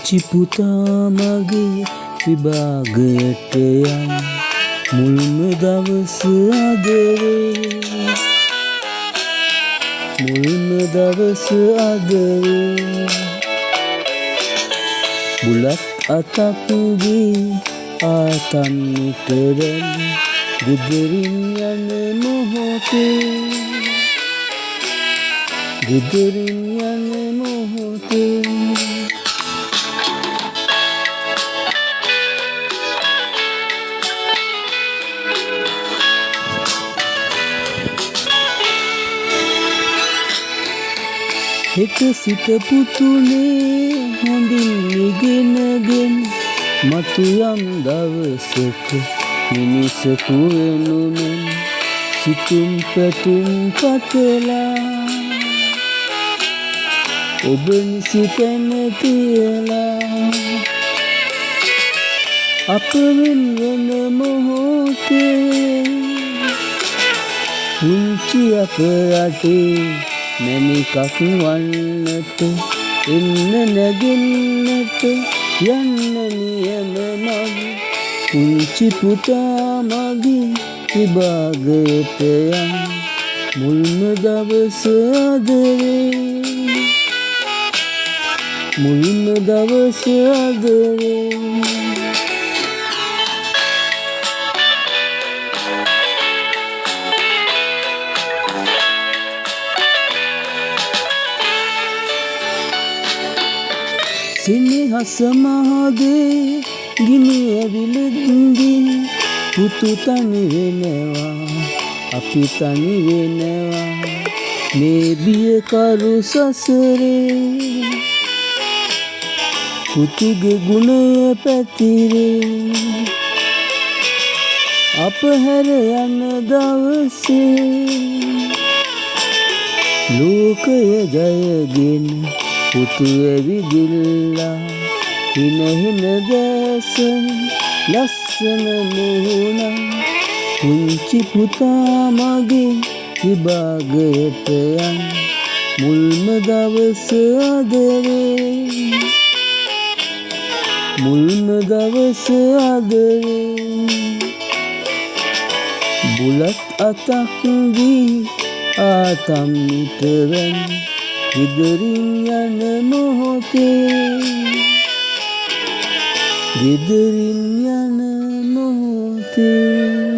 පුංචි පුතා මගේ විභාගයට යන් මුල්ම දවස අද වේ මුල්ම දවස අද වේ බුලත් අතක් දී ආතන් නිතරම ගෙදරින් යන මොහොතේ ගෙදරින් යන මොහොතේ හෙට සිට පුතුනේ හොඳින් ඉගෙනගෙන මතු යම් දවසක මිනිසකු වෙනුමෙන් සිතුම් පැතුම් පතලා ඔබ නිසි තැන තියලා අප වෙන මොහොතේ පුංචි අප රටේ මැණිකක් වන්නට එන්න නැගෙන්නට යන්න නියම මග පුංචි පුතා මගේ විභාගයට යන් මුල්ම දවස අද වේ මුල්ම දවස අද වේ සිනහස මහදේ ගිනි ඇවිලදී පුතු තනි වෙනවා අපි තනි වෙනවා මේ බියකරු සසරේ පුතුගේ ගුණය පැතිරේ අප හැර යන දවසේ ලෝකය ජයගෙන පුතු ඇවිදිල්ලා හින හින දැසෙන් ලස්සන මුහුණ පුංචි පුතා මගේ විභාගයට යන් මුල්ම දවස අද වේ මුල්ම දවස අද වේ බුලත් අතක් දී ආතම් නිතරම ගෙදරින් යන මොහොතේ ගෙදරින් යන මොහොතේ